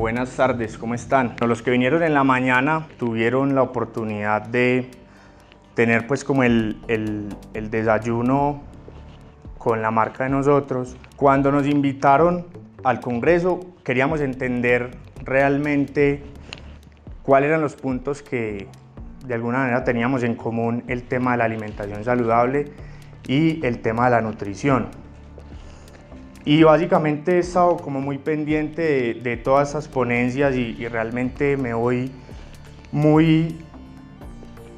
buenas tardes, ¿cómo están? Los que vinieron en la mañana tuvieron la oportunidad de tener pues como el desayuno con la marca de nosotros. Cuando nos invitaron al congreso queríamos entender realmente cuáles eran los puntos que de alguna manera teníamos en común, el tema de la alimentación saludable y el tema de la nutrición. Y básicamente he estado como muy pendiente de todas esas ponencias y realmente me voy muy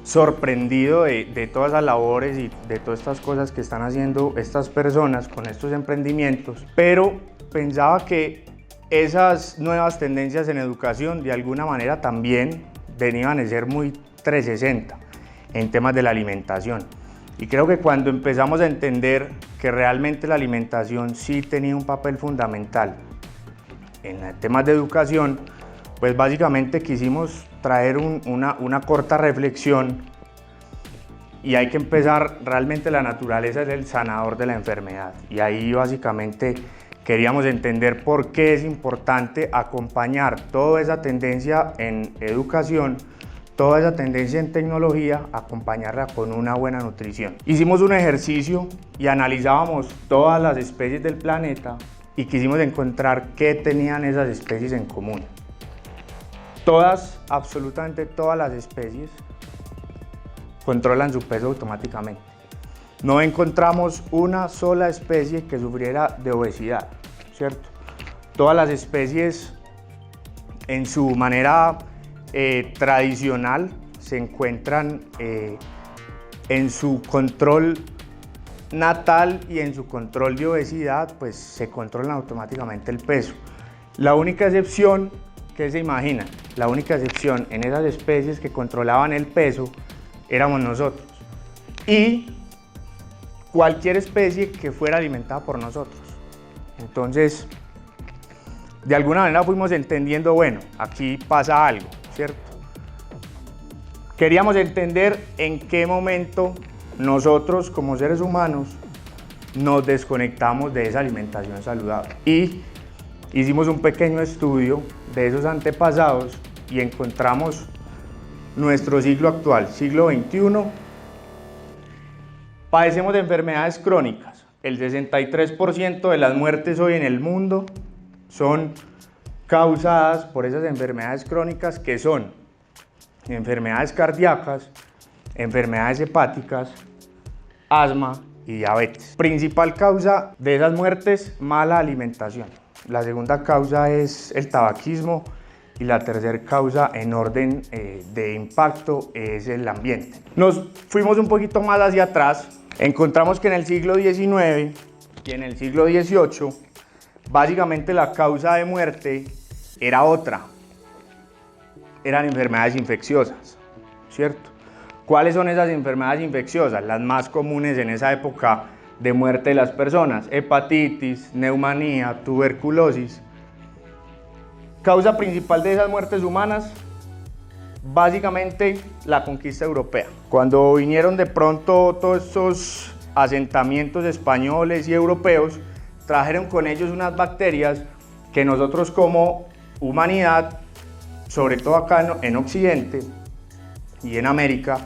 sorprendido de todas las labores y de todas estas cosas que están haciendo estas personas con estos emprendimientos, pero pensaba que esas nuevas tendencias en educación de alguna manera también venían a ser muy 360 en temas de la alimentación. Y creo que cuando empezamos a entender que realmente la alimentación sí tenía un papel fundamental en temas de educación, pues básicamente quisimos traer una corta reflexión, y hay que empezar, realmente la naturaleza es el sanador de la enfermedad, y ahí básicamente queríamos entender por qué es importante acompañar toda esa tendencia en educación, toda esa tendencia en tecnología, acompañarla con una buena nutrición. Hicimos un ejercicio y analizábamos todas las especies del planeta y quisimos encontrar qué tenían esas especies en común. Todas, absolutamente todas las especies controlan su peso automáticamente. No encontramos una sola especie que sufriera de obesidad, ¿cierto? Todas las especies en su manera tradicional se encuentran en su control natal y en su control de obesidad, pues se controlan automáticamente el peso. La única excepción, ¿qué se imaginan? La única excepción en esas especies que controlaban el peso éramos nosotros y cualquier especie que fuera alimentada por nosotros. Entonces, de alguna manera fuimos entendiendo, bueno, aquí pasa algo, ¿cierto? Queríamos entender en qué momento nosotros como seres humanos nos desconectamos de esa alimentación saludable. Y hicimos un pequeño estudio de esos antepasados y encontramos nuestro siglo actual, siglo XXI. Padecemos de enfermedades crónicas. El 63% de las muertes hoy en el mundo son causadas por esas enfermedades crónicas, que son enfermedades cardíacas, enfermedades hepáticas, asma y diabetes. Principal causa de esas muertes, mala alimentación. La segunda causa es el tabaquismo y la tercera causa en orden de impacto es el ambiente. Nos fuimos un poquito más hacia atrás, encontramos que en el siglo XIX y en el siglo XVIII básicamente la causa de muerte era otra, eran enfermedades infecciosas, ¿cierto? ¿Cuáles son esas enfermedades infecciosas? Las más comunes en esa época de muerte de las personas: hepatitis, neumonía, tuberculosis. Causa principal de esas muertes humanas, básicamente la conquista europea. Cuando vinieron de pronto todos estos asentamientos españoles y europeos, trajeron con ellos unas bacterias que nosotros como humanidad, sobre todo acá en Occidente y en América,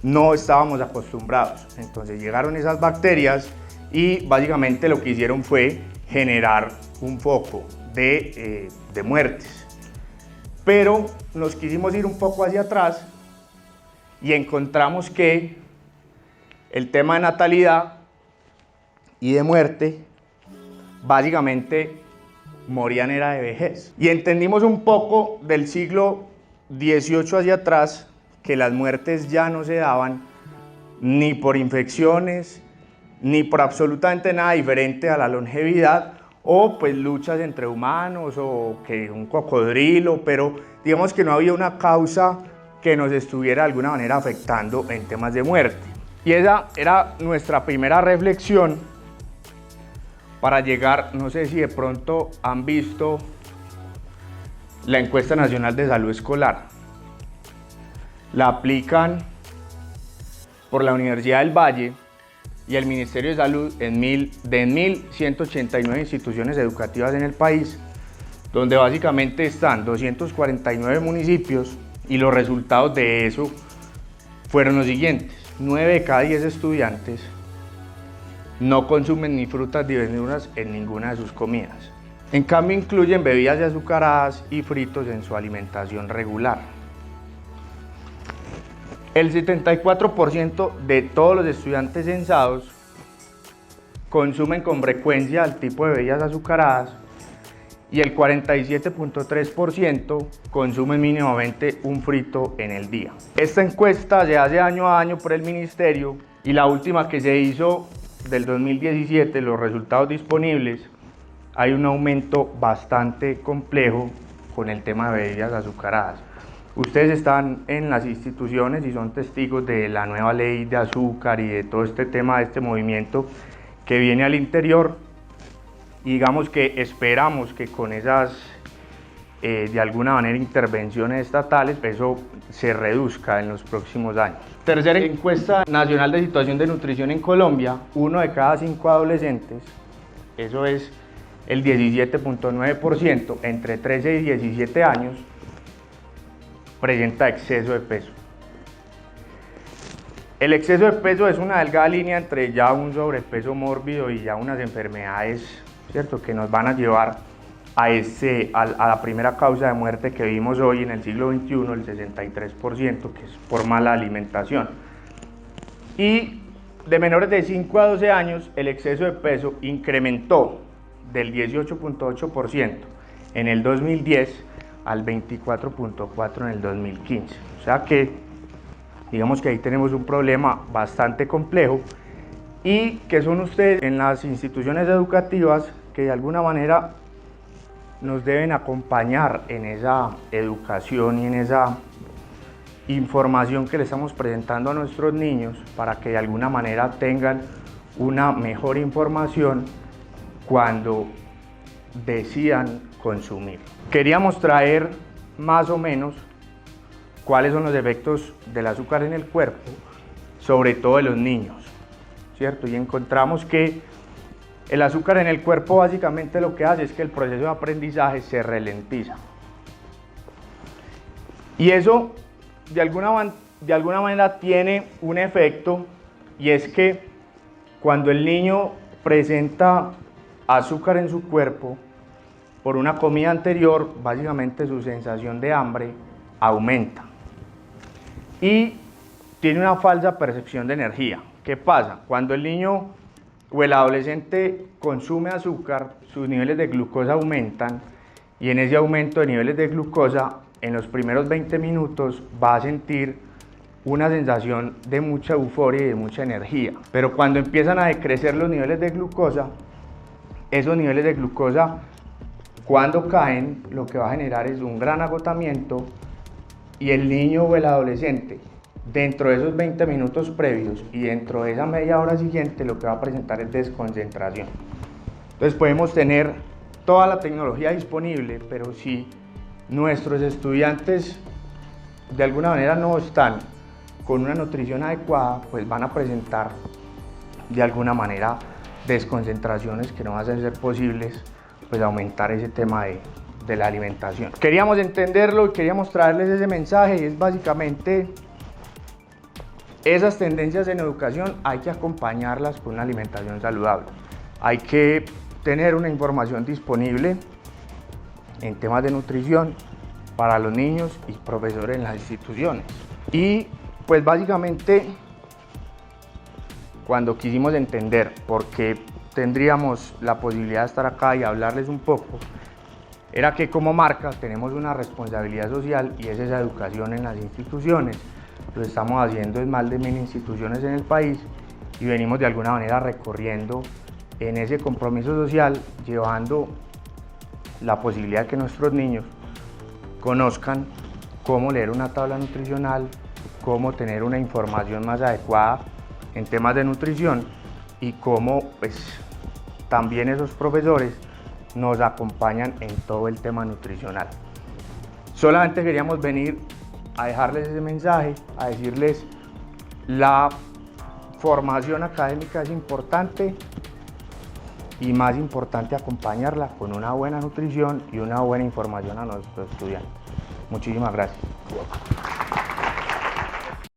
no estábamos acostumbrados. Entonces llegaron esas bacterias y básicamente lo que hicieron fue generar un foco de muertes. Pero nos quisimos ir un poco hacia atrás y encontramos que el tema de natalidad y de muerte básicamente morían era de vejez. Y entendimos un poco del siglo XVIII hacia atrás que las muertes ya no se daban ni por infecciones, ni por absolutamente nada diferente a la longevidad o pues luchas entre humanos o que un cocodrilo, pero digamos que no había una causa que nos estuviera de alguna manera afectando en temas de muerte. Y esa era nuestra primera reflexión para llegar, no sé si de pronto han visto la encuesta nacional de salud escolar. La aplican por la Universidad del Valle y el Ministerio de Salud de 1.189 instituciones educativas en el país, donde básicamente están 249 municipios y los resultados de eso fueron los siguientes. 9 de cada 10 estudiantes no consumen ni frutas ni verduras en ninguna de sus comidas. En cambio, incluyen bebidas azucaradas y fritos en su alimentación regular. El 74% de todos los estudiantes censados consumen con frecuencia el tipo de bebidas azucaradas y el 47.3% consumen mínimamente un frito en el día. Esta encuesta se hace año a año por el ministerio y la última que se hizo del 2017, los resultados disponibles, hay un aumento bastante complejo con el tema de bebidas azucaradas. Ustedes están en las instituciones y son testigos de la nueva ley de azúcar y de todo este tema, de este movimiento que viene al interior, y digamos que esperamos que con esas, de alguna manera, intervenciones estatales, eso se reduzca en los próximos años. Tercera encuesta nacional de situación de nutrición en Colombia, 1 de cada 5 adolescentes, eso es el 17.9%, entre 13 y 17 años, presenta exceso de peso. El exceso de peso es una delgada línea entre ya un sobrepeso mórbido y ya unas enfermedades, ¿cierto?, que nos van a llevar a la primera causa de muerte que vimos hoy en el siglo XXI, el 63%, que es por mala alimentación. Y de menores de 5 a 12 años, el exceso de peso incrementó del 18.8% en el 2010 al 24.4% en el 2015. O sea que, digamos que ahí tenemos un problema bastante complejo, y que son ustedes en las instituciones educativas que de alguna manera nos deben acompañar en esa educación y en esa información que le estamos presentando a nuestros niños para que de alguna manera tengan una mejor información cuando decidan consumir. Queríamos traer más o menos cuáles son los efectos del azúcar en el cuerpo, sobre todo de los niños, ¿cierto? Y encontramos que el azúcar en el cuerpo básicamente lo que hace es que el proceso de aprendizaje se ralentiza. Y eso de alguna manera tiene un efecto, y es que cuando el niño presenta azúcar en su cuerpo por una comida anterior, básicamente su sensación de hambre aumenta y tiene una falsa percepción de energía. ¿Qué pasa? Cuando el niño o el adolescente consume azúcar, sus niveles de glucosa aumentan, y en ese aumento de niveles de glucosa, en los primeros 20 minutos va a sentir una sensación de mucha euforia y de mucha energía. Pero cuando empiezan a decrecer los niveles de glucosa, esos niveles de glucosa, cuando caen, lo que va a generar es un gran agotamiento, y el niño o el adolescente, dentro de esos 20 minutos previos y dentro de esa media hora siguiente, lo que va a presentar es desconcentración. Entonces podemos tener toda la tecnología disponible, pero si nuestros estudiantes de alguna manera no están con una nutrición adecuada, pues van a presentar de alguna manera desconcentraciones que no van a ser posibles, pues aumentar ese tema de la alimentación. Queríamos entenderlo y queríamos traerles ese mensaje, y es básicamente esas tendencias en educación hay que acompañarlas con una alimentación saludable. Hay que tener una información disponible en temas de nutrición para los niños y profesores en las instituciones. Y pues básicamente, cuando quisimos entender por qué tendríamos la posibilidad de estar acá y hablarles un poco, era que como marca tenemos una responsabilidad social, y es esa educación en las instituciones. Lo estamos haciendo en más de 1000 instituciones en el país, y venimos de alguna manera recorriendo en ese compromiso social, llevando la posibilidad de que nuestros niños conozcan cómo leer una tabla nutricional, cómo tener una información más adecuada en temas de nutrición, y cómo pues también esos profesores nos acompañan en todo el tema nutricional. Solamente queríamos venir a dejarles ese mensaje, a decirles la formación académica es importante, y más importante, acompañarla con una buena nutrición y una buena información a nuestros estudiantes. Muchísimas gracias.